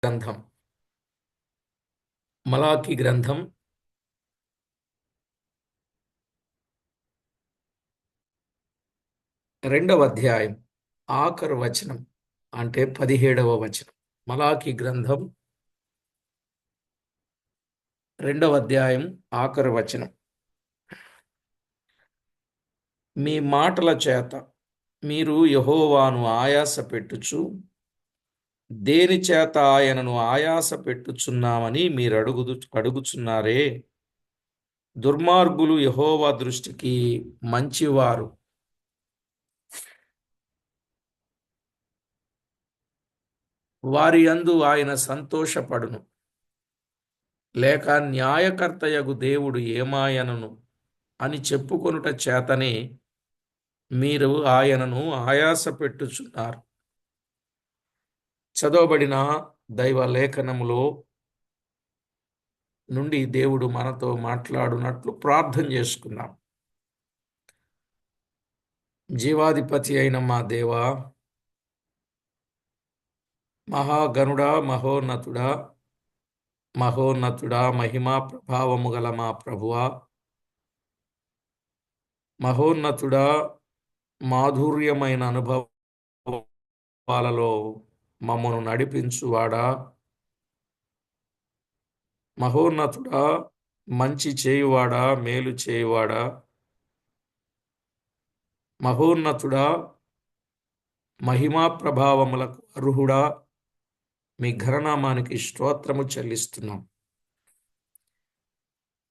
గ్రంథం మలాకి గ్రంథం 2వ అధ్యాయం ఆఖరు వచనం అంటే 17వ వచనం. మలాకి గ్రంథం 2వ అధ్యాయం ఆఖరు వచనం. మీ మాటల చేత మీరు యెహోవాను ఆయాస పెట్టుచు దేని చేత ఆయనను ఆయాస పెట్టుచున్నామని మీరు అడుగుచున్నారే. దుర్మార్గులు యెహోవా దృష్టికి మంచివారు, వారి యందు ఆయన సంతోషపడును. లేక న్యాయకర్తయగు దేవుడు ఏమాయనను అని చెప్పుకొనుట చేతనే మీరు ఆయనను ఆయాస పెట్టుచున్నారు. చదవబడిన దైవ లేఖనములో నుండి దేవుడు మనతో మాట్లాడునట్లు ప్రార్థన చేసుకున్నాం. జీవాధిపతి అయిన మా దేవా, మహాగణుడా, మహోన్నతుడా, మహిమా ప్రభావము గల మా ప్రభువా, మహోన్నతుడా, మాధుర్యమైన అనుభవాలలో మమ్మను నడిపించువాడా, మహోన్నతుడా, మంచి చేయువాడా, మేలు చేయువాడా, మహోన్నతుడా, మహిమా ప్రభావములకు అర్హుడా, మీ ఘననామానికి స్తోత్రము చెల్లిస్తున్నాం.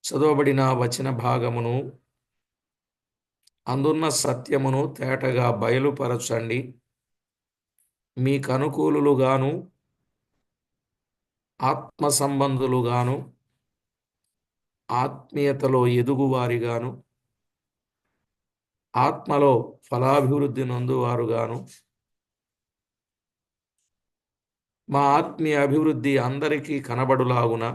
చదవబడిన వచన భాగమును అందున్న సత్యమును తేటగా బయలుపరచండి. మీకు అనుకూలుగాను ఆత్మ సంబంధులుగాను ఆత్మీయతలో ఎదుగువారిగాను ఆత్మలో ఫలాభివృద్ధి నొందువారుగాను మా ఆత్మీయ అభివృద్ధి అందరికీ కనబడులాగున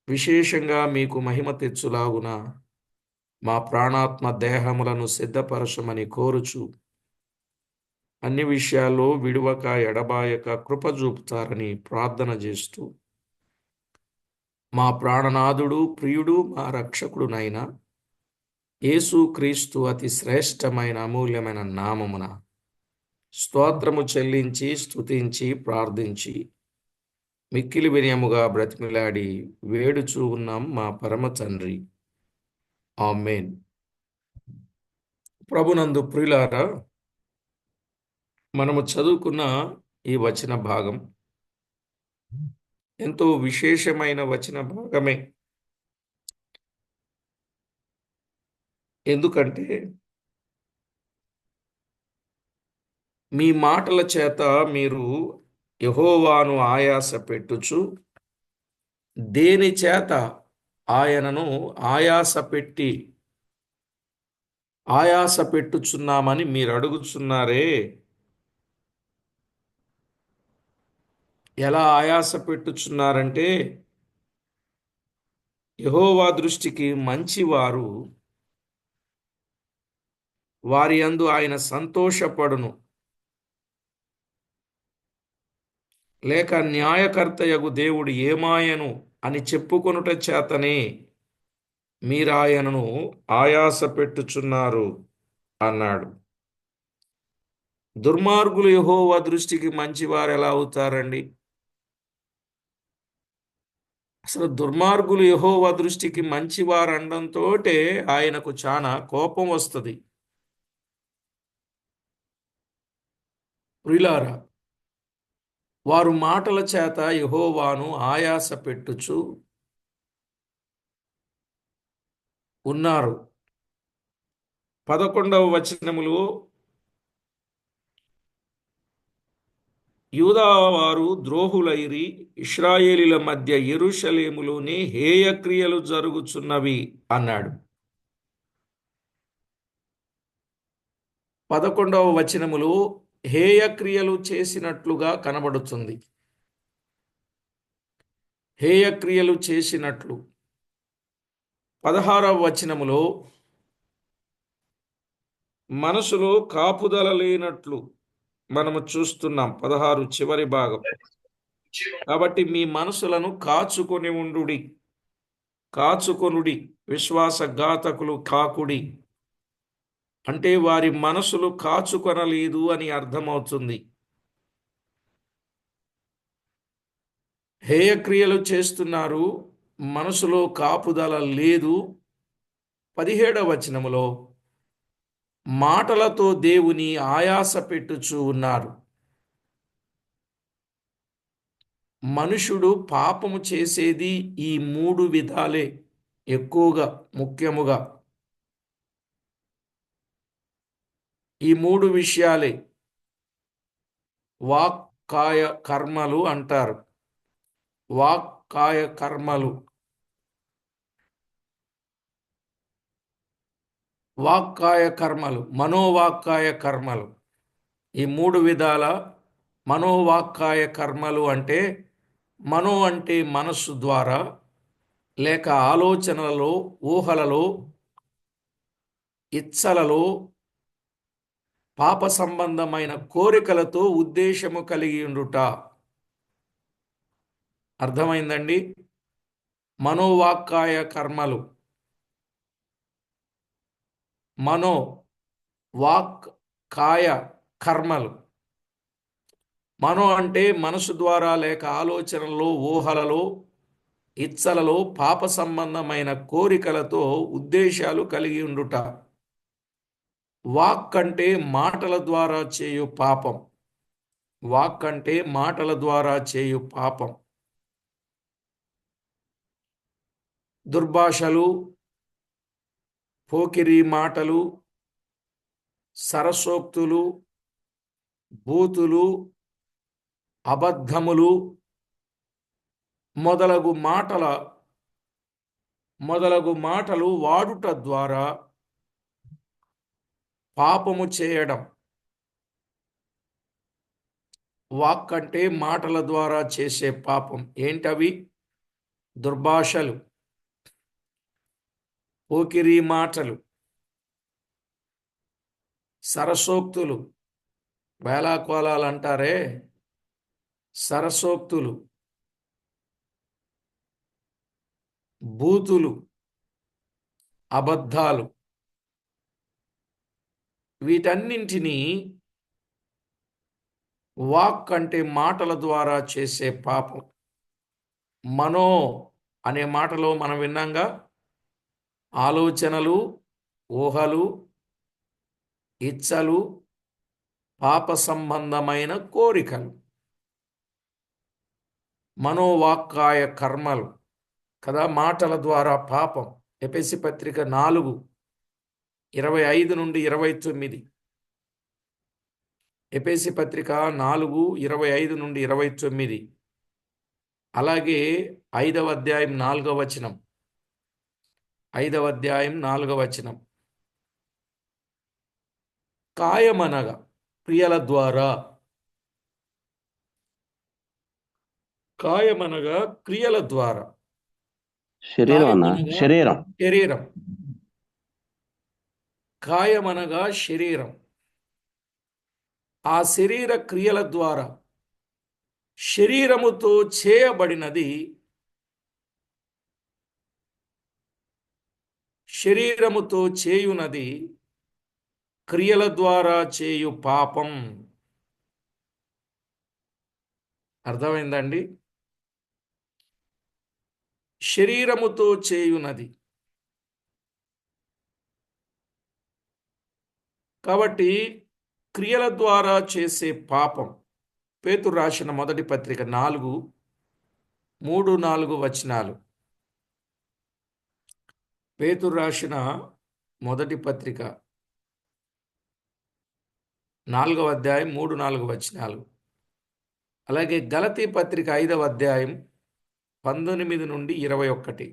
విశేషంగా మీకు మహిమ తెచ్చులాగున మా ప్రాణాత్మ దేహములను సిద్ధపరచమని కోరుచు అన్ని విషయాల్లో విడువక ఎడబాయక కృప చూపుతారని ప్రార్థన చేస్తూ మా ప్రాణనాథుడు, ప్రియుడు, మా రక్షకుడునైన యేసు క్రీస్తు అతి శ్రేష్టమైన అమూల్యమైన నామమున స్తోత్రము చెల్లించి స్తుతించి ప్రార్థించి మిక్కిలి వినయముగా బ్రతిమిలాడి వేడుచూ ఉన్నాం మా పరమ తండ్రి. ఆమేన్. ప్రభునందు ప్రియులారా, మనము చదువుకున్న ఈ వచన భాగం ఎంతో విశేషమైన వచన భాగమే. ఎందుకంటే మీ మాటల చేత మీరు యెహోవాను ఆయాస పెట్టుచు దేని చేత ఆయనను ఆయాస పెట్టుచున్నామని మీరు అడుగుచున్నారే. ఎలా ఆయాస పెట్టుచున్నారంటే, యెహోవా దృష్టికి మంచివారు, వారి యందు ఆయన సంతోషపడును. లేక న్యాయకర్తయగు దేవుడు ఏమాయను అని చెప్పుకొనుట చేతనే మీరాయనను ఆయాస పెట్టుచున్నారు అన్నాడు. దుర్మార్గులు యెహోవా దృష్టికి మంచివారు ఎలా అవుతారండి? అసలు దుర్మార్గులు యెహోవా దృష్టికి మంచివారు అనడంతోటే ఆయనకు చాలా కోపం వస్తుంది. ప్రియులారా, వారు మాటల చేత యెహోవాను ఆయాస పెట్టుచు ఉన్నారు. 11వ వచనములో యూదావారు ద్రోహులైరి, ఇశ్రాయేలీల మధ్య యెరూషలేములోని హేయక్రియలు జరుగుచున్నవి అన్నాడు. 11వ వచనములో హేయక్రియలు చేసినట్లుగా కనబడుతుంది. హేయక్రియలు చేసినట్లు. 16వ వచనములో మనసులో కాపుదల లేనట్లు మనము చూస్తున్నాం 16 చివరి భాగం. కాబట్టి మీ మనసులను కాచుకొనుడి, విశ్వాసఘాతకులు కాకుడి. అంటే వారి మనసులు కాచుకొనలేదు అని అర్థమవుతుంది. హేయక్రియలు చేస్తున్నారు, మనసులో కాపుదల లేదు. 17వ వచనములో మాటలతో దేవుని ఆయాస పెట్టుచూ ఉన్నారు. మనుషుడు పాపము చేసేది ఈ 3 విధాలే, ఎక్కువగా ముఖ్యముగా ఈ 3 విషయాలే వాక్ కాయ కర్మలు అంటారు. వాక్ కాయ కర్మలు. వాక్కాయ కర్మలు, మనోవాక్కాయ కర్మలు. ఈ 3 విధాల మనోవాక్కాయ కర్మలు అంటే, మనో అంటే మనస్సు ద్వారా లేక ఆలోచనలలో, ఊహలలో, ఇచ్చలలో, పాప సంబంధమైన కోరికలతో ఉద్దేశము కలిగి ఉండుట. అర్థమైందండి? మనోవాక్కాయ కర్మలు. మనో వాక్ కాయ కర్మలు. మనో అంటే మనసు ద్వారా లేక ఆలోచనలో, ఊహలలో, ఇచ్చలలో, పాప సంబంధమైన కోరికలతో ఉద్దేశాలు కలిగి ఉండుట. వాక్ అంటే మాటల ద్వారా చేయు పాపం. వాక్ అంటే మాటల ద్వారా చేయు పాపం. దుర్భాషలు, పోకిరి మాటలు, సరసోక్తులు, బూతులు, అబద్ధములు మొదలగు మాటలు వాడుట ద్వారా పాపము చేయడం. వాక్ అంటే మాటల ద్వారా చేసే పాపం. ఏంటవి? దుర్భాషలు, పోకిరి మాటలు, సరసోక్తులు, వేళాకోళాలు అంటారే, సరసోక్తులు, బూతులు, అబద్ధాలు. వీటన్నింటినీ వాక్ అంటే మాటల ద్వారా చేసే పాపం. మనో అనే మాటలో మనం విన్నాంగా, ఆలోచనలు, ఊహలు, ఇచ్చలు, పాప సంబంధమైన కోరికలు. మనోవాక్కాయ కర్మలు కదా, మాటల ద్వారా పాపం. ఎఫెసీ పత్రిక 4:25-29. ఎఫెసీ పత్రిక 4:25-29. అలాగే 5వ అధ్యాయం 4వ వచనం. 5వ అధ్యాయం 4వ వచనం. కాయమనగా క్రియల ద్వారా. కాయమనగా క్రియల ద్వారా. శరీరం అన్న కాయమనగా శరీరం శరీరం. కాయమనగా శరీరం. ఆ శరీర క్రియల ద్వారా శరీరముతో చేయబడినది, శరీరముతో చేయునది క్రియల ద్వారా చేయు పాపం. అర్థమైందండి? శరీరముతో చేయునది. కాబట్టి క్రియల ద్వారా చేసే పాపం. పేతురు రాసిన మొదటి పత్రిక 4:3-4 వచనాలు. పేతురు రాసిన మొదటి పత్రిక 4వ అధ్యాయం 3-4 వచనాలు. అలాగే గలతీ పత్రిక 5వ అధ్యాయం 19-21.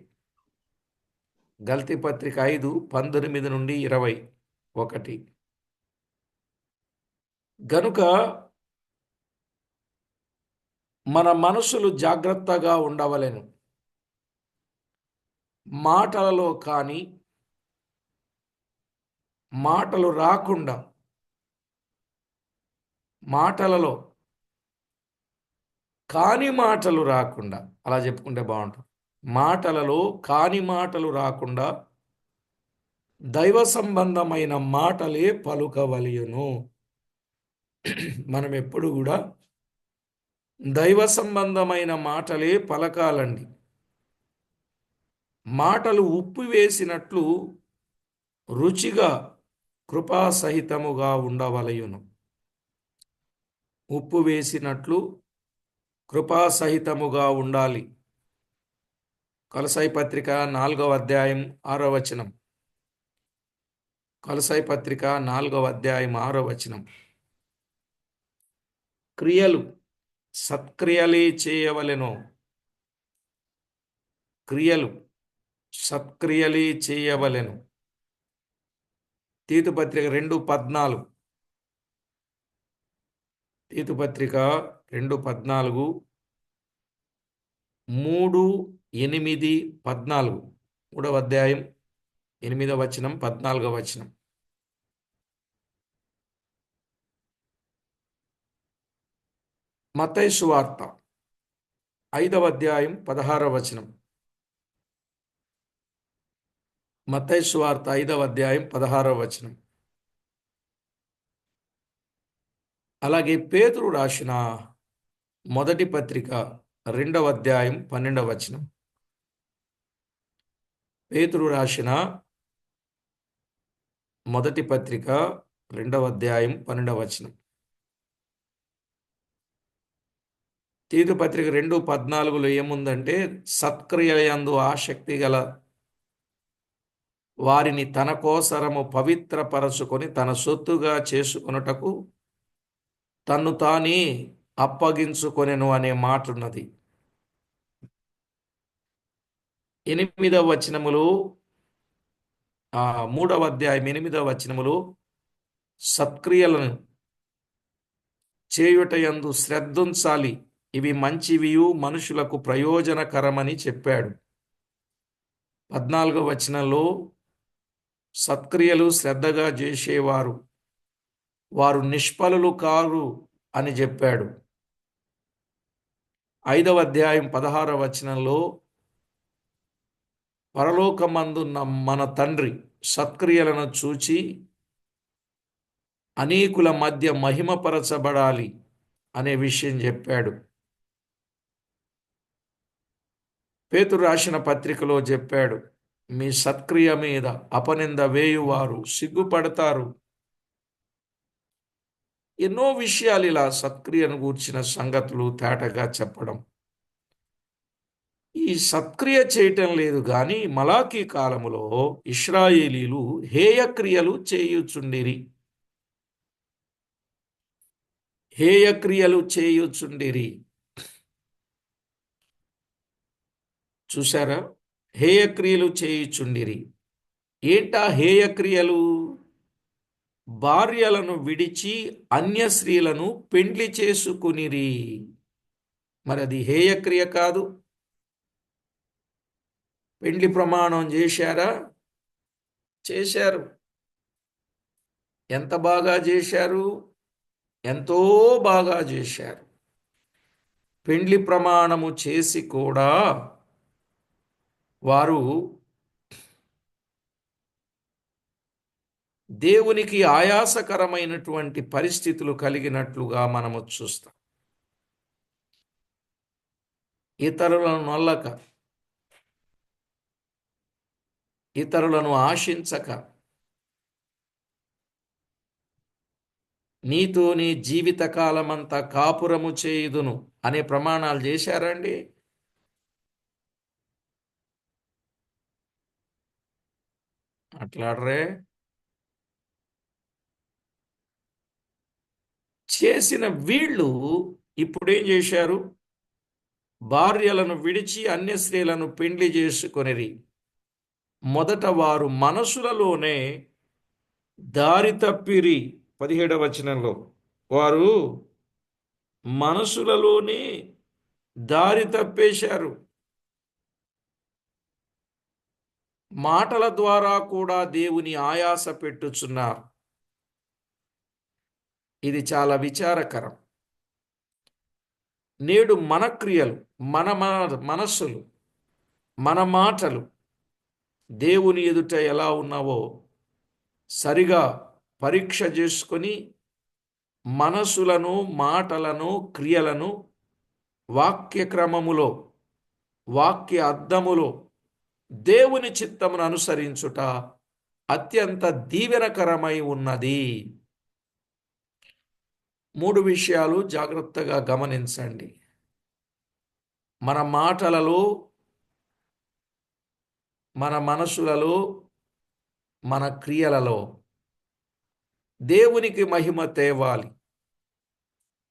గలతీ పత్రిక 5:19-21. గనుక మన మనసులు జాగ్రత్తగా ఉండవలెను. మాటలలో కానీ, మాటలు రాకుండా మాటలలో కాని మాటలు రాకుండా, అలా చెప్పుకుంటే బాగుంటుంది. మాటలలో కాని మాటలు రాకుండా దైవ సంబంధమైన మాటలే పలుకవలయును. మనం ఎప్పుడు కూడా దైవ సంబంధమైన మాటలే పలకాలండి. మాటలు ఉప్పు వేసినట్లు రుచిగా కృపాసహితముగా ఉండవలయును. ఉప్పు వేసినట్లు కృపాసహితముగా ఉండాలి. కొలసై పత్రిక 4వ అధ్యాయం 6వ వచనం. కొలసై పత్రిక 4వ అధ్యాయం 6వ వచనం. క్రియలు సత్క్రియలే చేయవలెను. క్రియలు సత్క్రియలే చేయవలెను. తీతుపత్రిక 2:14. తీతుపత్రిక 2:14, 3, 8, 14. 3వ అధ్యాయం 8వ వచనం, 14వ వచనం. మత్తయి సువార్త 5వ అధ్యాయం 16వ వచనం. మత్తయి సువార్త 5వ అధ్యాయం 16వ వచనం. అలాగే పేతురు రాసిన మొదటి పత్రిక 2వ అధ్యాయం 12వ వచనం. పేతురు రాసిన మొదటి పత్రిక 2వ అధ్యాయం 12వ వచనం. తీతు పత్రిక 2:14లో ఏముందంటే, సత్క్రియలందు ఆసక్తి గల వారిని తన కోసరము పవిత్రపరచుకొని తన సొత్తుగా చేసుకొనుటకు తన్ను తానే అప్పగించుకొనెను అనే మాట ఉన్నది. 8వ వచనములో 3వ అధ్యాయం 8వ వచనములో సత్క్రియలను చేయుటయందు శ్రద్ధుంచాలి, ఇవి మంచివియు మనుషులకు ప్రయోజనకరమని చెప్పాడు. 14వ వచనంలో సత్క్రియలు శ్రద్ధగా చేసేవారు వారు నిష్ఫలులు కారు అని చెప్పాడు. 5వ అధ్యాయం 16వ వచనంలో పరలోకమందున్న మన తండ్రి సత్క్రియలను చూచి అనేకుల మధ్య మహిమపరచబడాలి అనే విషయం చెప్పాడు. పేతురు రాసిన పత్రికలో చెప్పాడు, మీ సత్క్రియ మీద అపనింద వేయువారు సిగ్గుపడతారు. ఎన్నో విషయాలు ఇలా సత్క్రియను గూర్చిన సంగతులు తేటగా చెప్పడం. ఈ సత్క్రియ చేయటం లేదు కానీ మలాకీ కాలములో ఇశ్రాయేలీలు హేయక్రియలు చేయుచుండిరి. హేయక్రియలు చేయుచుండిరి. చూసారా? హేయక్రియలు చేయుచుండిరి. ఏంటా హేయక్రియలు? భార్యలను విడిచి అన్య స్త్రీలను పెండ్లి చేసుకునిరి. మరి అది హేయక్రియ కాదు? పెండ్లి ప్రమాణం చేశారా? చేశారు. ఎంత బాగా చేశారు? ఎంతో బాగా చేశారు. పెండ్లి ప్రమాణము చేసి కూడా వారు దేవునికి ఆయాసకరమైనటువంటి పరిస్థితులు కలిగినట్లుగా మనము చూస్తాం. ఇతరులను నొల్లక, ఇతరులను ఆశించక, నీతో నీ జీవితకాలమంతా కాపురము చేయుదును అనే ప్రమాణాలు చేశారండి. అట్లాడరే. చేసిన వీళ్ళు ఇప్పుడేం చేశారు? భార్యలను విడిచి అన్య స్త్రీలను పెండ్లి చేసుకొనిరి. మొదట వారు మనసులలోనే దారి తప్పిరి. 17వ వచనంలో వారు మనసులలోనే దారి తప్పేశారు. మాటల ద్వారా కూడా దేవుని ఆయాస పెట్టుచున్నారు. ఇది చాలా విచారకరం. నేడు మన క్రియలు, మనస్సులు, మన మాటలు దేవుని ఎదుట ఎలా ఉన్నావో సరిగా పరీక్ష చేసుకొని మనసులను, మాటలను, క్రియలను వాక్య క్రమములో, వాక్య అర్థములో దేవుని చిత్తమును అనుసరించుట అత్యంత దీవెనకరమై ఉన్నది. 3 విషయాలు జాగ్రత్తగా గమనించండి. మన మాటలలో, మన మనసులలో, మన క్రియలలో దేవునికి మహిమ తేవాలి.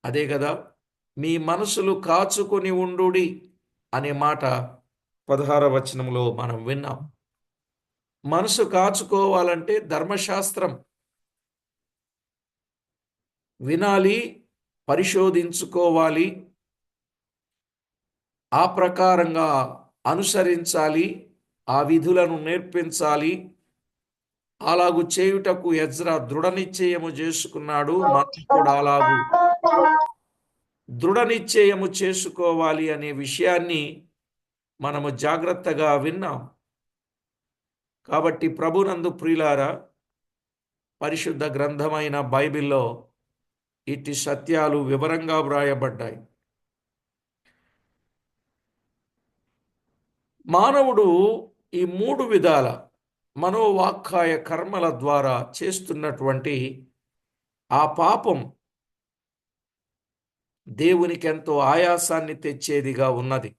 అదే కదా, మీ మనసులు కాచుకొని ఉండుడి అనే మాట 16వ వచనంలో మనం విన్నాం. మనసు కాచుకోవాలంటే ధర్మశాస్త్రం వినాలి, పరిశోధించుకోవాలి, ఆ ప్రకారంగా అనుసరించాలి, ఆ విధులను నేర్పించాలి. అలాగు చేయుటకు ఎజ్రా దృఢ నిశ్చయము చేసుకున్నాడు. మనం కూడా అలాగు దృఢ నిశ్చయము చేసుకోవాలి అనే విషయాన్ని మనము జాగ్రత్తగా విన్నాం. కాబట్టి ప్రభునందు ప్రియులారా, పరిశుద్ధ గ్రంథమైన బైబిల్లో ఇట్టి సత్యాలు వివరంగా వ్రాయబడ్డాయి. మానవుడు ఈ 3 విధాల మనోవాక్కాయ కర్మల ద్వారా చేస్తున్నటువంటి ఆ పాపం దేవునికి ఎంతో ఆయాసాన్ని తెచ్చేదిగా ఉన్నది.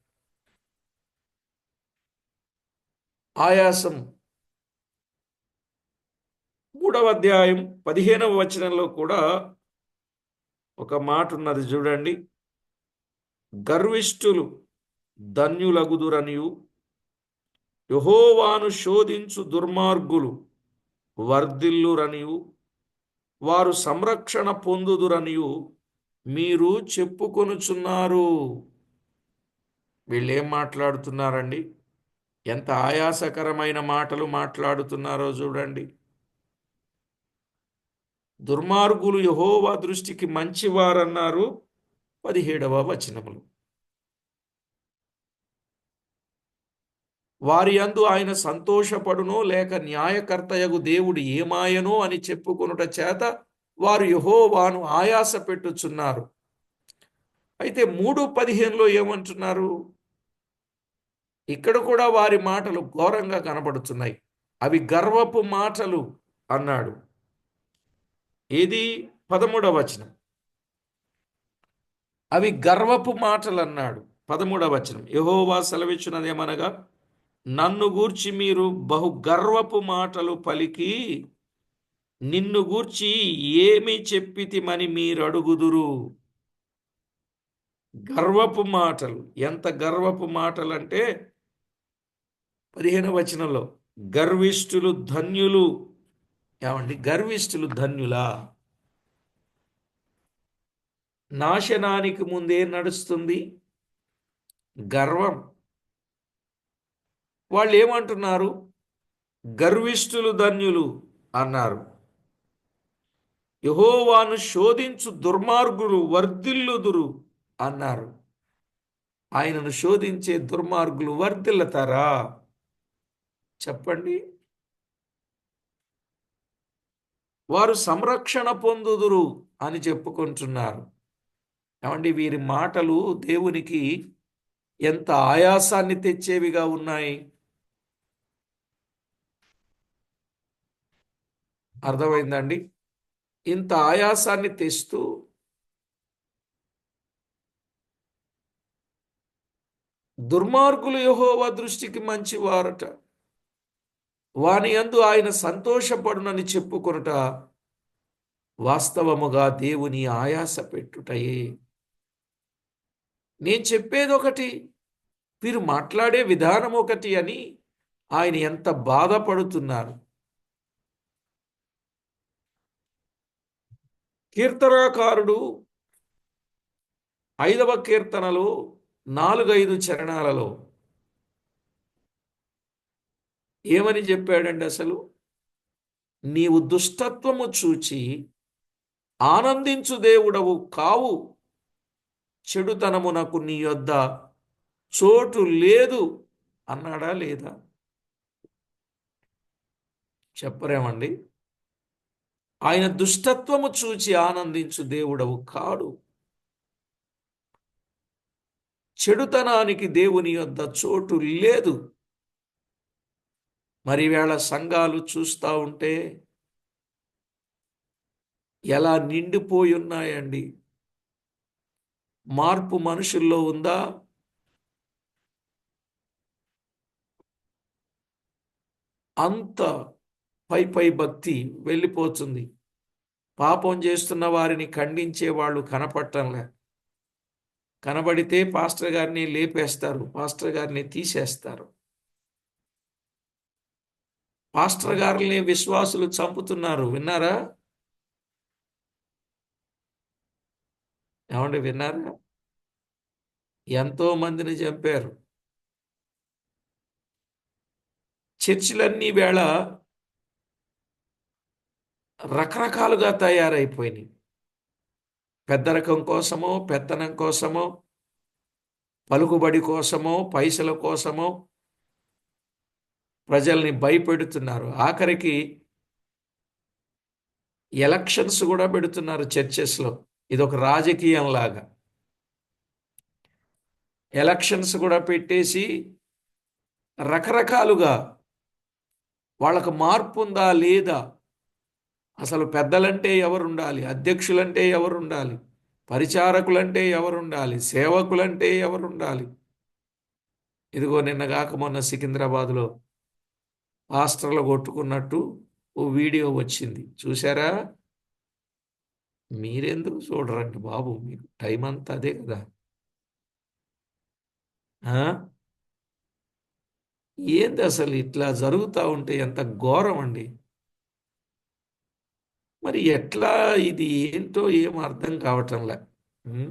ఆయాసం 3వ అధ్యాయం 15వ వచనంలో కూడా ఒక మాట ఉన్నది చూడండి. గర్విష్ఠులు ధన్యులగుదురనియు, యెహోవాను శోధించు దుర్మార్గులు వర్ధిల్లురనియు, వారు సంరక్షణ పొందుదురనియు మీరు చెప్పుకొనుచున్నారు. వీళ్ళేం మాట్లాడుతున్నారండి? ఎంత ఆయాసకరమైన మాటలు మాట్లాడుతున్నారో చూడండి. దుర్మార్గులు యెహోవా దృష్టికి మంచివారన్నారు 17వ వచనములు. వారి యందు ఆయన సంతోషపడునో లేక న్యాయకర్తయగు దేవుడు ఏమాయనో అని చెప్పుకొనుట చేత వారు యెహోవాను ఆయాస పెట్టుచున్నారు. అయితే 3:15లో ఏమంటున్నారు? ఇక్కడ కూడా వారి మాటలు ఘోరంగా కనబడుతున్నాయి. అవి గర్వపు మాటలు అన్నాడు. ఏది? 13వ వచనం. అవి గర్వపు మాటలు అన్నాడు. 13వ వచనం. యెహోవా సెలవిచ్చినదేమనగా, నన్ను గూర్చి మీరు బహు గర్వపు మాటలు పలికి నిన్ను గూర్చి ఏమి చెప్పితిమని మీరు అడుగుదురు. గర్వపు మాటలు. ఎంత గర్వపు మాటలు అంటే 15వ వచనంలో గర్విష్ఠులు ధన్యులు. ఏమండి? గర్విష్ఠులు ధన్యులా? నాశనానికి ముందే నడుస్తుంది గర్వం. వాళ్ళు ఏమంటున్నారు? గర్విష్ఠులు ధన్యులు అన్నారు. యెహోవాను శోధించు దుర్మార్గులు వర్ధిల్లుదురు అన్నారు. ఆయనను శోధించే దుర్మార్గులు వర్ధిల్లుతారా? చెప్పండి. వారు సంరక్షణ పొందుదురు అని చెప్పుకుంటున్నారు. ఏమండి? వీరి మాటలు దేవునికి ఎంత ఆయాసాన్ని తెచ్చేవిగా ఉన్నాయి. అర్థమైందండి? ఇంత ఆయాసాన్ని తెస్తూ దుర్మార్గులు యెహోవా దృష్టికి మంచివారట, వాని యందు ఆయన సంతోషపడునని చెప్పుకొనుట వాస్తవముగా దేవుని ఆయాస పెట్టుటయే. నేను చెప్పేది ఒకటి, వీరు మాట్లాడే విధానం ఒకటి అని ఆయన ఎంత బాధపడుతున్నారు. కీర్తనాకారుడు 5వ కీర్తనలో 4-5 చరణాలలో ఏమని చెప్పాడండి? అసలు నీవు దుష్టత్వము చూచి ఆనందించు దేవుడవు కావు, చెడుతనమునకు నీ యొద్ద చోటు లేదు అన్నాడా లేదా? చెప్పరేమండి? ఆయన దుష్టత్వము చూచి ఆనందించు దేవుడవు కాడు. చెడుతనానికి దేవుని యొద్ద చోటు లేదు. మరి వేళ సంఘాలు చూస్తూ ఉంటే ఎలా నిండిపోయి ఉన్నాయండి. మార్పు మనుషుల్లో ఉందా? అంత పై పై భక్తి వెళ్ళిపోతుంది. పాపం చేస్తున్న వారిని ఖండించే వాళ్ళు కనపడటంలే. కనబడితే పాస్టర్ గారిని లేపేస్తారు, పాస్టర్ గారిని తీసేస్తారు. పాస్టర్ గారిని విశ్వాసులు చంపుతున్నారు, విన్నారా? ఏమండి, విన్నారా? ఎంతో మందిని చంపారు. చర్చిలన్నీ వేళ రకరకాలుగా తయారైపోయినాయి. పెద్దరకం కోసమో, పెత్తనం కోసమో, పలుకుబడి కోసమో, పైసల కోసమో ప్రజల్ని భయపెడుతున్నారు. ఆఖరికి ఎలక్షన్స్ కూడా పెడుతున్నారు చర్చెస్లో. ఇదొక రాజకీయం లాగా ఎలక్షన్స్ కూడా పెట్టేసి రకరకాలుగా వాళ్ళకు మార్పు ఉందా లేదా, అసలు పెద్దలంటే ఎవరుండాలి, అధ్యక్షులంటే ఎవరుండాలి, పరిచారకులంటే ఎవరుండాలి, సేవకులంటే ఎవరుండాలి. ఇదిగో నిన్నగాక మొన్న సికింద్రాబాద్లో పాస్టర్లు కొట్టుకున్నట్టు ఓ వీడియో వచ్చింది, చూసారా? మీరెందుకు చూడరండి బాబు, మీకు టైం అంతా అదే కదా. ఏంది అసలు ఇట్లా జరుగుతూ ఉంటే ఎంత ఘోరం అండి. మరి ఎట్లా ఇది ఏంటో ఏం అర్థం కావటంలే. ఉం?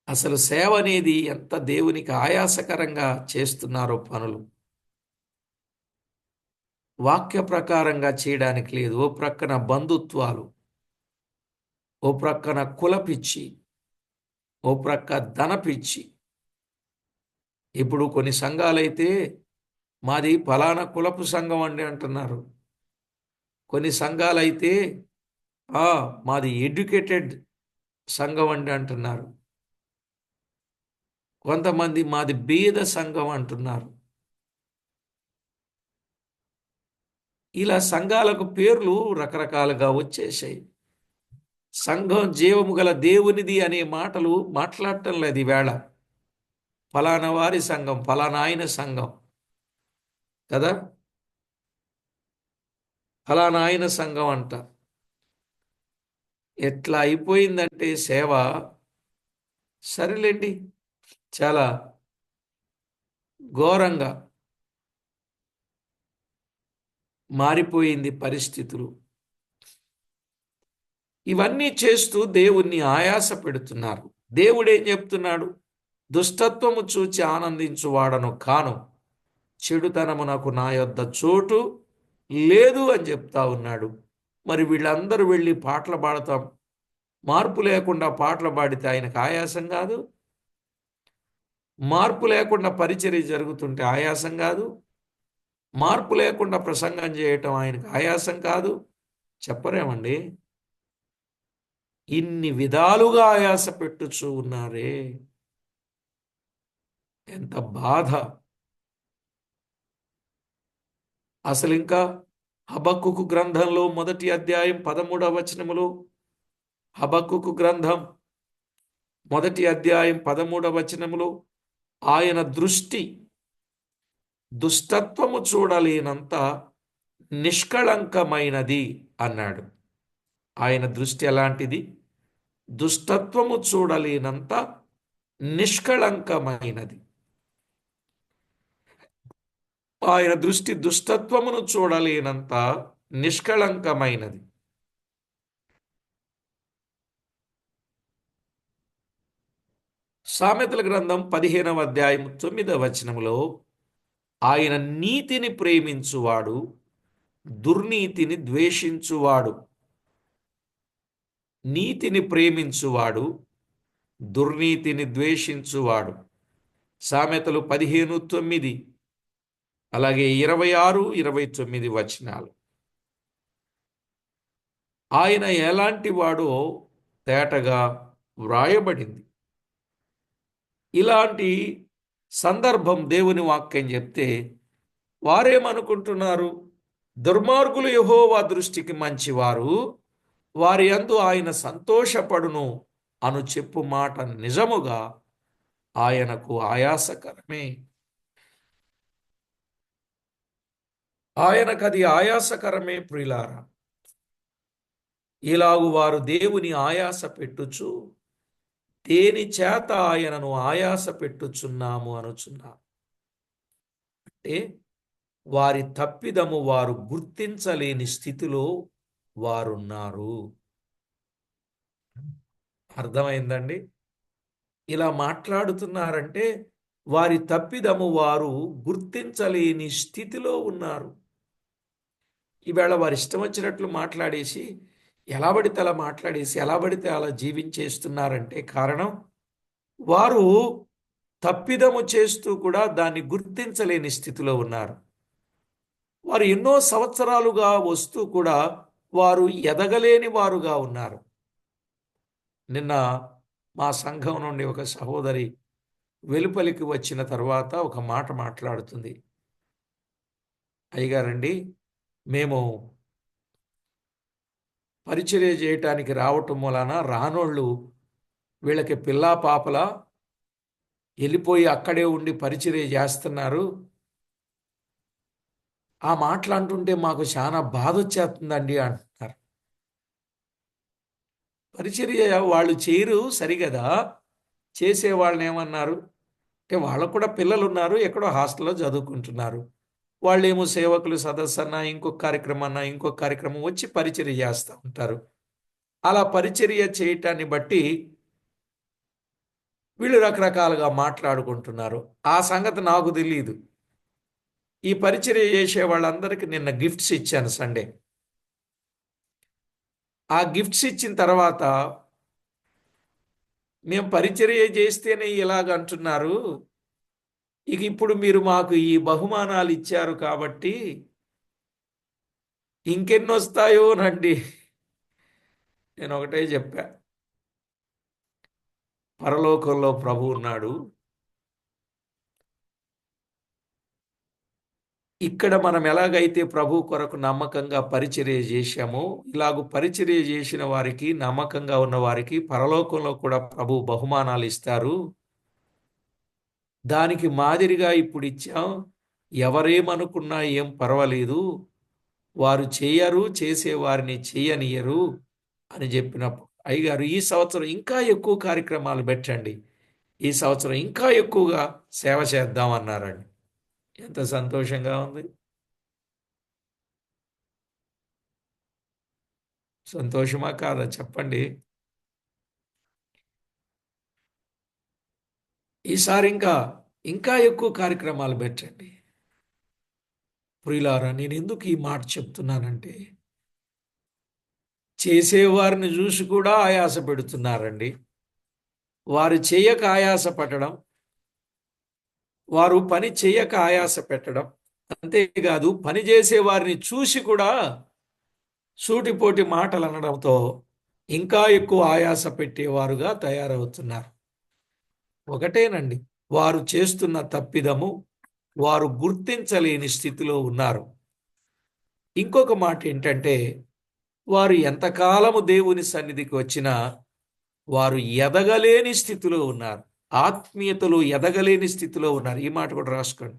అసలు సేవ అనేది ఎంత దేవునికి ఆయాసకరంగా చేస్తున్నారో పనులు. వాక్య ప్రకారంగా చేయడానికి లేదు. ఓ ప్రక్కన బంధుత్వాలు, ఓ ప్రక్కన కులపిచ్చి, ఓ ప్రక్క ధనపిచ్చి. ఇప్పుడు కొన్ని సంఘాలైతే మాది ఫలానా కులపు సంఘం అండి అంటున్నారు. కొన్ని సంఘాలైతే మాది ఎడ్యుకేటెడ్ సంఘం అండి అంటున్నారు. కొంతమంది మాది బీద సంఘం అంటున్నారు. ఇలా సంఘాలకు పేర్లు రకరకాలుగా వచ్చేసాయి. సంఘం జీవము గల దేవునిది అనే మాటలు మాట్లాడటం లేదు ఈవేళ. ఫలానా వారి సంఘం, ఫలానా ఆయన సంఘం కదా, ఫలానా ఆయన సంఘం అంట. ఎట్లా అయిపోయిందంటే సేవ, సరేలేండి, చాలా ఘోరంగా మారిపోయింది పరిస్థితులు. ఇవన్నీ చేస్తూ దేవుణ్ణి ఆయాస పెడుతున్నారు. దేవుడేం చెప్తున్నాడు? దుష్టత్వము చూచి ఆనందించువాడను కాను, చెడుతనమునకు నా యొద్ద చోటు లేదు అని చెప్తా ఉన్నాడు. మరి వీళ్ళందరూ వెళ్ళి పాటలు పాడతాం, మార్పు లేకుండా పాటలు పాడితే ఆయనకు ఆయాసం కాదు? మార్పు లేకుండా పరిచర్య జరుగుతుంటే ఆయాసం కాదు? మార్పు లేకుండా ప్రసంగం చేయటం ఆయనకు ఆయాసం కాదు? చెప్పరేమండి? ఇన్ని విధాలుగా ఆయాస పెట్టుచూ ఉన్నారే, ఎంత బాధ. అసలు ఇంకా హబక్కుకు గ్రంథంలో 1వ అధ్యాయం 13వ వచనములో, హబక్కుకు గ్రంథం 1వ అధ్యాయం 13వ వచనములో, ఆయన దృష్టి దుష్టత్వము చూడలేనంత నిష్కళంకమైనది అన్నాడు. ఆయన దృష్టి ఎలాంటిది? దుష్టత్వము చూడలేనంత నిష్కళంకమైనది. ఆయన దృష్టి దుష్టత్వమును చూడలేనంత నిష్కళంకమైనది. సామెతల గ్రంథం 15వ అధ్యాయం 9వ వచనములో, ఆయన నీతిని ప్రేమించువాడు దుర్నీతిని ద్వేషించువాడు నీతిని ప్రేమించువాడు దుర్నీతిని ద్వేషించువాడు. సామెతలు 15:9, అలాగే 26, 29 వచనాలు. ఆయన ఎలాంటి వాడో తేటగా వ్రాయబడింది. ఇలాంటి సందర్భం దేవుని వాక్యం చెప్తే వారేమనుకుంటున్నారు? దుర్మార్గులు యెహోవా దృష్టికి మంచివారు, వారి యందు ఆయన సంతోషపడును అను చెప్పు మాట నిజముగా ఆయనకు ఆయాసకరమే. ఆయనకది ఆయాసకరమే ప్రియులారా. ఇలాగు వారు దేవుని ఆయాస పెట్టుచు దేని చేత ఆయనను ఆయాస పెట్టుచున్నాము అనుచున్నారు. అంటే వారి తప్పిదము వారు గుర్తించలేని స్థితిలో వారున్నారు. అర్థమైందండి? ఇలా మాట్లాడుతున్నారంటే వారి తప్పిదము వారు గుర్తించలేని స్థితిలో ఉన్నారు. ఈవేళ వారి ఇష్టం వచ్చినట్లు మాట్లాడేసి, ఎలా పడితే అలా మాట్లాడేసి, ఎలా పడితే అలా జీవించేస్తున్నారంటే కారణం వారు తప్పిదము చేస్తూ కూడా దాన్ని గుర్తించలేని స్థితిలో ఉన్నారు. వారు ఎన్నో సంవత్సరాలుగా వస్తూ కూడా వారు ఎదగలేని వారుగా ఉన్నారు. నిన్న మా సంఘం నుండి ఒక సహోదరి వెలుపలికి వచ్చిన తర్వాత ఒక మాట మాట్లాడుతుంది. అయ్యగారండి, మేము పరిచర్య చేయటానికి రావటం వలన రానోళ్ళు వీళ్ళకి పిల్లా పాపలా వెళ్ళిపోయి అక్కడే ఉండి పరిచర్య చేస్తున్నారు. ఆ మాటలు అంటుంటే మాకు చాలా బాధ వచ్చేస్తుందండి అంటున్నారు. పరిచర్య వాళ్ళు చేయరు సరిగదా, చేసే వాళ్ళని ఏమన్నారు అంటే వాళ్ళకు కూడా పిల్లలు ఉన్నారు, ఎక్కడో హాస్టల్లో చదువుకుంటున్నారు. వాళ్ళేమో సేవకులు సదస్సు అన్నా ఇంకొక కార్యక్రమం అన్నా ఇంకొక కార్యక్రమం వచ్చి పరిచర్య చేస్తూ ఉంటారు. అలా పరిచర్య చేయటాన్ని బట్టి వీళ్ళు రకరకాలుగా మాట్లాడుకుంటున్నారు. ఆ సంగతి నాకు తెలియదు. ఈ పరిచర్య చేసే వాళ్ళందరికీ నిన్న గిఫ్ట్స్ ఇచ్చాను సండే. ఆ గిఫ్ట్స్ ఇచ్చిన తర్వాత మేము పరిచర్య చేస్తేనే ఇలాగ అంటున్నారు, ఇక ఇప్పుడు మీరు మాకు ఈ బహుమానాలు ఇచ్చారు కాబట్టి ఇంకెన్నొస్తాయోనండి. నేను ఒకటే చెప్పా, పరలోకంలో ప్రభు ఉన్నాడు. ఇక్కడ మనం ఎలాగైతే ప్రభు కొరకు నమ్మకంగా పరిచర్య చేశామో, ఇలాగూ పరిచర్య చేసిన వారికి, నమ్మకంగా ఉన్న వారికి పరలోకంలో కూడా ప్రభు బహుమానాలు ఇస్తారు. దానికి మాదిరిగా ఇప్పుడు ఇచ్చాం. ఎవరేమనుకున్నా ఏం పర్వాలేదు, వారు చేయరు, చేసేవారిని చేయనియరు అని చెప్పినప్పుడు అయ్యగారు ఈ సంవత్సరం ఇంకా ఎక్కువ కార్యక్రమాలు పెట్టండి, ఈ సంవత్సరం ఇంకా ఎక్కువగా సేవ చేద్దాం అన్నారండి. ఎంత సంతోషంగా ఉంది. సంతోషమా కాదా చెప్పండి. ఈసారి ఇంకా ఎక్కువ కార్యక్రమాలు పెట్టండి. ప్రియులారా, నేను ఎందుకు ఈ మాట చెప్తున్నానంటే చేసేవారిని చూసి కూడా ఆయాస పెడుతున్నారండి. వారు చేయక ఆయాస పడడం, వారు పని చేయక ఆయాస పెట్టడం, అంతేకాదు పని చేసే వారిని చూసి కూడా సూటిపోటి మాటలు అనడంతో ఇంకా ఎక్కువ ఆయాస పెట్టేవారుగా తయారవుతున్నారు. ఒకటేనండి, వారు చేస్తున్న తప్పిదము వారు గుర్తించలేని స్థితిలో ఉన్నారు. ఇంకొక మాట ఏంటంటే వారు ఎంతకాలము దేవుని సన్నిధికి వచ్చినా వారు ఎదగలేని స్థితిలో ఉన్నారు. ఆత్మీయతలో ఎదగలేని స్థితిలో ఉన్నారు. ఈ మాట కూడా రాసుకోండి.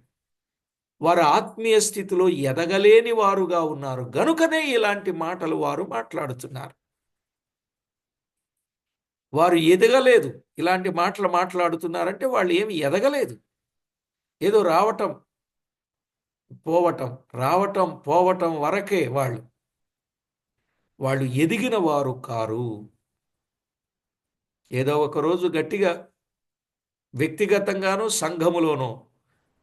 వారు ఆత్మీయ స్థితిలో ఎదగలేని వారుగా ఉన్నారు గనుకనే ఇలాంటి మాటలు వారు మాట్లాడుతున్నారు. వారు ఎదగలేదు, ఇలాంటి మాటలు మాట్లాడుతున్నారంటే వాళ్ళు ఏమి ఎదగలేదు. ఏదో రావటం పోవటం, రావటం పోవటం వరకే వాళ్ళు ఎదిగిన వారు కారు. ఏదో ఒకరోజు గట్టిగా వ్యక్తిగతంగానో సంఘములోనో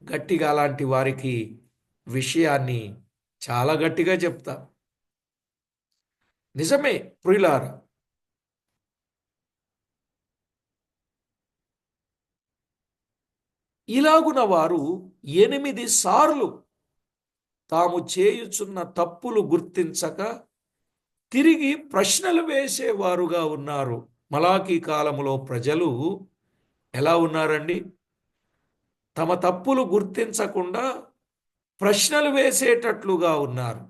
గట్టిగా అలాంటి వారికి విషయాన్ని చాలా గట్టిగా చెప్తా. నిజమే ప్రియులారా, ఇలాగున వారు 8 సార్లు తాము చేయుచున్న తప్పులు గుర్తించక తిరిగి ప్రశ్నలు వేసేవారుగా ఉన్నారు. మలాకీ కాలములో ప్రజలు ఎలా ఉన్నారండి? తమ తప్పులు గుర్తించకుండా ప్రశ్నలు వేసేటట్లుగా ఉన్నారు.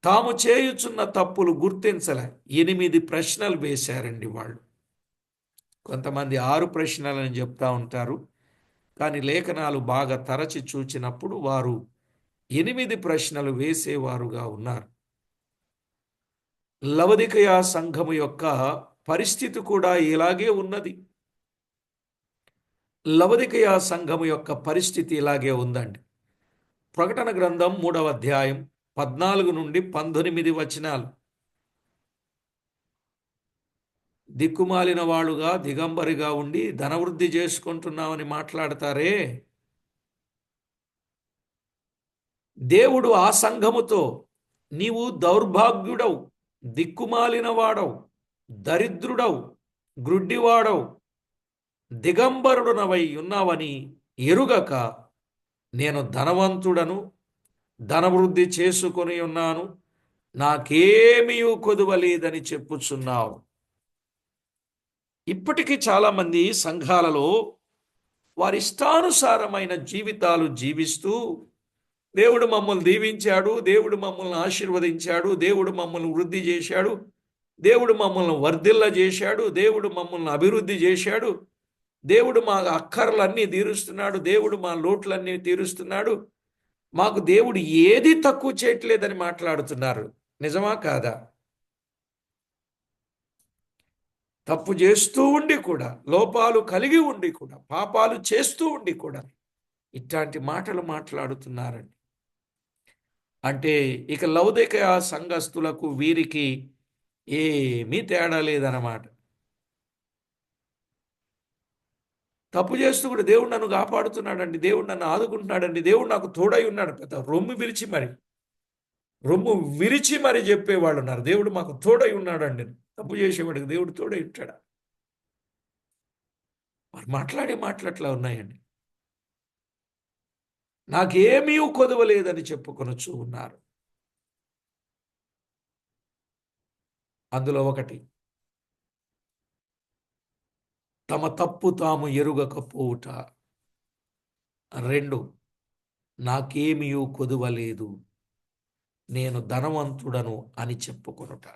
తాము చేయుచున్న తప్పులు గుర్తించలే. 8 ప్రశ్నలు వేశారండి వాళ్ళు. కొంతమంది 6 ప్రశ్నలని చెప్తా ఉంటారు. కానీ లేఖనాలు బాగా తరచి చూచినప్పుడు వారు 8 ప్రశ్నలు వేసేవారుగా ఉన్నారు. లవొదికయ సంఘము యొక్క పరిస్థితి కూడా ఇలాగే ఉన్నది. లవొదికయ సంఘము యొక్క పరిస్థితి ఇలాగే ఉందండి. ప్రకటన గ్రంథం 3వ అధ్యాయం 14 నుండి 19 వచనాలు. దిక్కుమాలిన వాడుగా దిగంబరిగా ఉండి ధనవృద్ధి చేసుకుంటున్నామని మాట్లాడతారే, దేవుడు ఆ సంఘముతో నీవు దౌర్భాగ్యుడవు, దిక్కుమాలిన వాడవు, దరిద్రుడవు, గ్రుడ్డివాడవు, దిగంబరుడునవై ఉన్నావని ఎరుగక నేను ధనవంతుడను, ధనవృద్ధి చేసుకొని ఉన్నాను, నాకేమీ కొదువలేదని చెప్పుచున్నావు. ఇప్పటికీ చాలామంది సంఘాలలో వారి ఇష్టానుసారమైన జీవితాలు జీవిస్తూ దేవుడు మమ్మల్ని దీవించాడు, దేవుడు మమ్మల్ని ఆశీర్వదించాడు, దేవుడు మమ్మల్ని వృద్ధి చేశాడు, దేవుడు మమ్మల్ని వర్ధిల్ల చేశాడు, దేవుడు మమ్మల్ని అభివృద్ధి చేశాడు, దేవుడు మా అక్కర్లన్నీ తీరుస్తున్నాడు, దేవుడు మా లోట్లన్నీ తీరుస్తున్నాడు, మాకు దేవుడు ఏది తక్కువ చేయట్లేదని మాట్లాడుతున్నారు. నిజమా కాదా? తప్పు చేస్తూ ఉండి కూడా, లోపాలు కలిగి ఉండి కూడా, పాపాలు చేస్తూ ఉండి కూడా ఇట్లాంటి మాటలు మాట్లాడుతున్నారండి. అంటే ఇక లవొదికయ సంఘస్థులకు వీరికి ఏమీ తేడా లేదన్నమాట. తప్పు చేస్తూ కూడా దేవుడు నన్ను కాపాడుతున్నాడండి, దేవుడు నన్ను ఆదుకుంటున్నాడండి, దేవుడు నాకు తోడై ఉన్నాడు. పెద్ద రొమ్ము విరిచి మరి చెప్పేవాళ్ళు ఉన్నారు, దేవుడు మాకు తోడై ఉన్నాడండి. తప్పు చేసేవాడికి దేవుడు తోడై ఉంటాడా? వారు మాట్లాడే మాటలు అట్లా ఉన్నాయండి. నాకేమీ కొదవలేదని చెప్పుకొనొచ్చు ఉన్నారు. అందులో ఒకటి, తమ తప్పు తాము ఎరుగకపోవుట. 2, నాకేమీ కొదువలేదు, నేను ధనవంతుడను అని చెప్పుకొనుట.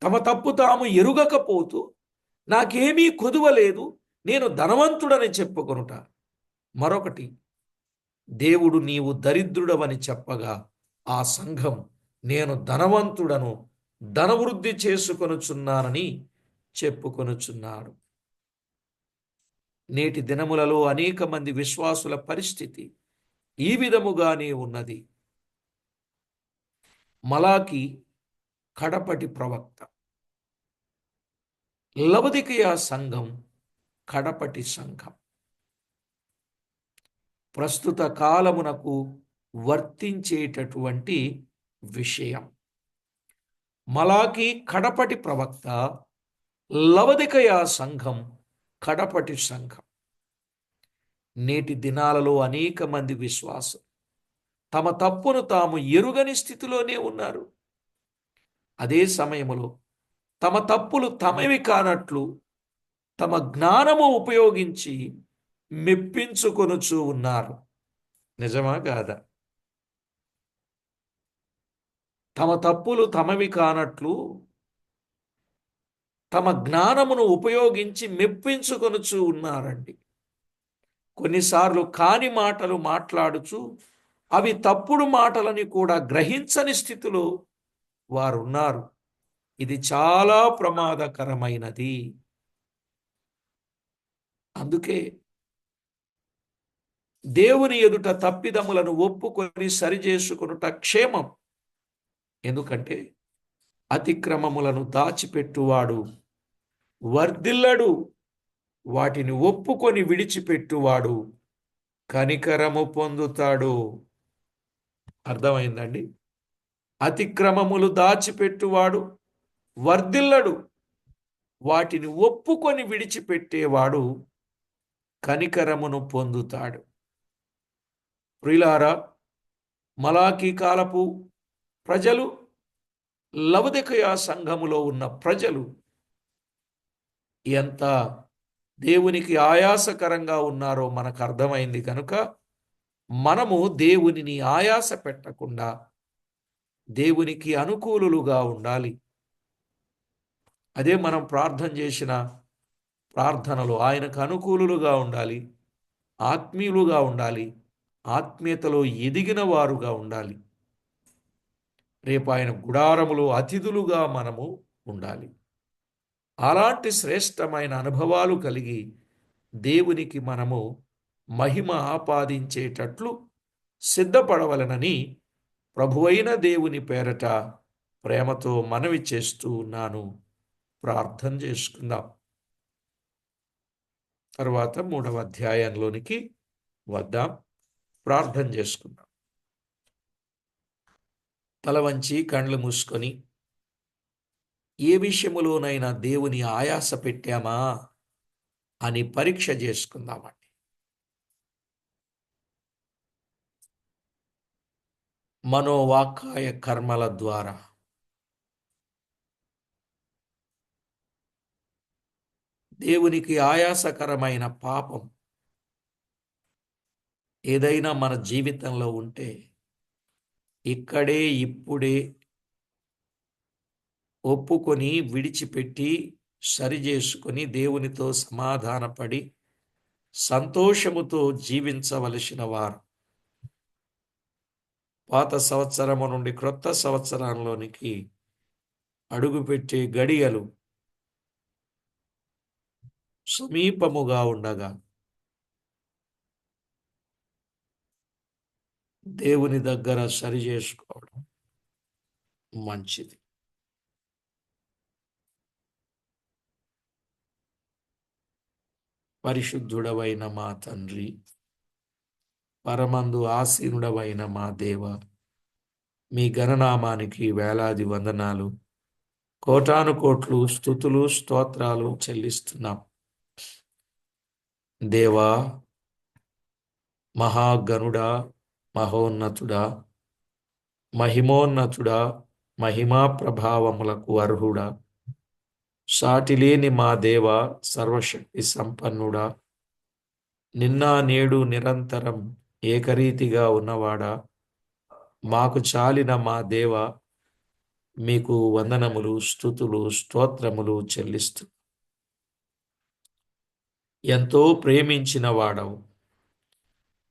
తమ తప్పు తాము ఎరుగకపోతూ నాకేమీ కొదువలేదు, నేను ధనవంతుడని చెప్పుకొనుట. మరొకటి, దేవుడు నీవు దరిద్రుడవని చెప్పగా ఆ సంఘం నేను ధనవంతుడను, ధనవృద్ధి చేసుకొనుచున్నానని చెప్పుకొనుచున్నాడు. నేటి దినములలో అనేక మంది విశ్వాసుల పరిస్థితి ఈ విధముగానే ఉన్నది. మలాకి కడపటి ప్రవక్త, లవొదికయ సంఘం కడపటి సంఘం. ప్రస్తుత కాలమునకు వర్తించేటటువంటి విషయం. మలాకి కడపటి ప్రవక్త, లవొదికయ సంఘం కడపటి సంఘం. నేటి దినాలలో అనేక మంది విశ్వాసం తమ తప్పును తాము ఎరుగని స్థితిలోనే ఉన్నారు. అదే సమయంలో తమ తప్పులు తమవి కానట్లు తమ జ్ఞానము ఉపయోగించి మెప్పించుకొనుచూ ఉన్నారు. నిజమా కాదా? తమ తప్పులు తమవి కానట్లు తమ జ్ఞానమును ఉపయోగించి మెప్పించుకొనుచూ ఉన్నారండి. కొన్నిసార్లు కాని మాటలు మాట్లాడుచు అవి తప్పుడు మాటలని కూడా గ్రహించని స్థితిలో వారున్నారు. ఇది చాలా ప్రమాదకరమైనది. అందుకే దేవుని ఎదుట తప్పిదములను ఒప్పుకొని సరిచేసుకొనుట క్షేమం. ఎందుకంటే అతిక్రమములను దాచిపెట్టువాడు వర్ధిల్లడు, వాటిని ఒప్పుకొని విడిచిపెట్టువాడు కనికరము పొందుతాడు. అర్థమైందండి? అతిక్రమములు దాచిపెట్టువాడు వర్ధిల్లడు, వాటిని ఒప్పుకొని విడిచిపెట్టేవాడు కనికరమును పొందుతాడు. ప్రియులారా, మలాకీ కాలపు ప్రజలు, లవొదికయ సంఘములో ఉన్న ప్రజలు ఎంత దేవునికి ఆయాసకరంగా ఉన్నారో మనకు అర్థమైంది కనుక మనము దేవునిని ఆయాస పెట్టకుండా దేవునికి అనుకూలులుగా ఉండాలి. అదే మనం ప్రార్థన చేసిన ప్రార్థనలో ఆయనకు అనుకూలులుగా ఉండాలి, ఆత్మీయులుగా ఉండాలి, ఆత్మీయతలో ఎదిగిన వారుగా ఉండాలి. రేపు ఆయన గుడారములో అతిథులుగా మనము ఉండాలి. అలాంటి శ్రేష్టమైన అనుభవాలు కలిగి దేవునికి మనము మహిమ ఆపాదించేటట్లు సిద్ధపడవలనని ప్రభువైన దేవుని పేరట ప్రేమతో మనవి చేస్తూ ఉన్నాను. ప్రార్థన చేసుకుందాం. తర్వాత 3వ అధ్యాయంలోనికి వద్దాం. ప్రార్థన చేసుకుందాం. తల వంచి కళ్ళు మూసుకొని ఏ విషయములోనైనా దేవుని ఆయాస పెట్టామా అని పరీక్ష చేసుకుందామండి. మనోవాక్కాయ కర్మల ద్వారా దేవునికి ఆయాసకరమైన పాపం ఏదైనా మన జీవితంలో ఉంటే ఇక్కడే ఇప్పుడే ఒప్పుకొని విడిచిపెట్టి సరిచేసుకొని దేవునితో సమాధానపడి సంతోషముతో జీవించవలసిన వారు పాత సంవత్సరము నుండి క్రొత్త సంవత్సరంలోనికి అడుగుపెట్టే గడియలు సమీపముగా ఉండగా దేవుని దగ్గర సరి చేసుకోవడం మంచిది. పరిశుద్ధుడవైన మా తండ్రి, పరమందు ఆసీనుడవైన మా దేవ, మీ ఘననామానికి వేలాది వందనాలు, కోటాను కోట్లు స్తుతులు స్తోత్రాలు చెల్లిస్తున్నాం. దేవా, మహాగణుడా, మహోన్నతుడా, మహిమోన్నతుడా, మహిమా ప్రభావములకు అర్హుడా, సాటిలేని మా దేవ, సర్వశక్తి సంపన్నుడా, నిన్న నేడు నిరంతరం ఏకరీతిగా ఉన్నవాడా, మాకు చాలిన మా దేవ, మీకు వందనములు స్తుతులు స్తోత్రములు చెల్లిస్తూ ఎంతో ప్రేమించిన వాడవు,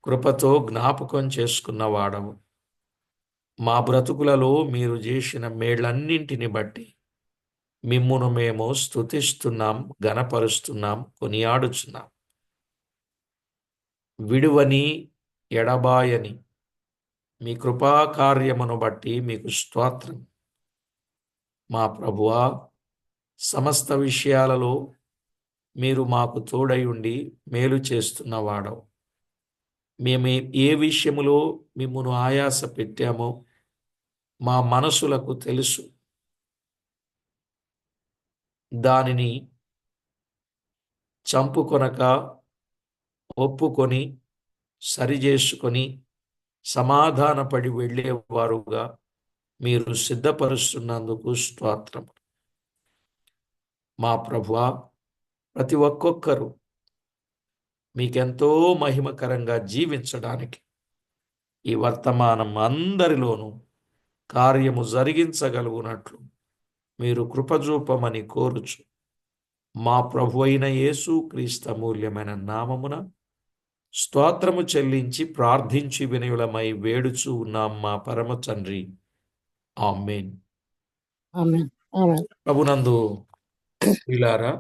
కృపతో జ్ఞాపకం చేసుకున్న వాడవు. మా బ్రతుకులలో మీరు చేసిన మేళ్లన్నింటిని బట్టి మిమ్మును మేము స్తుతిస్తున్నాం, గణపరుస్తున్నాం, కొనియాడుచున్నాం. విడువని ఎడబాయని మీ కృపాకార్యమును బట్టి మీకు స్తోత్రం. మా ప్రభువా, సమస్త విషయాలలో మీరు మాకు తోడై ఉండి మేలు చేస్తున్నవాడవు. మేము ఏ విషయములో మిమ్మును ఆయాస పెట్టామో మా మనసులకు తెలుసు. దానిని చంపుకొనక ఒప్పుకొని సరిచేసుకొని సమాధానపడి వెళ్ళేవారుగా మీరు సిద్ధపరుస్తున్నందుకు స్తోత్రం. మా ప్రభువా, ప్రతి ఒక్కొక్కరు మీకెంతో మహిమకరంగా జీవించడానికి ఈ వర్తమానం అందరిలోనూ కార్యము జరిగించగలుగునట్లు మీరు కృపజూపమని కోరుచు మా ప్రభు అయిన యేసు క్రీస్తు అమూల్యమైన నామమున స్తోత్రము చెల్లించి ప్రార్థించి వినయులమై వేడుచూ ఉన్నాం మా పరమ తండ్రి. ఆమేన్. ఆమేన్. ఆమేన్. ప్రభునందు ప్రియులారా,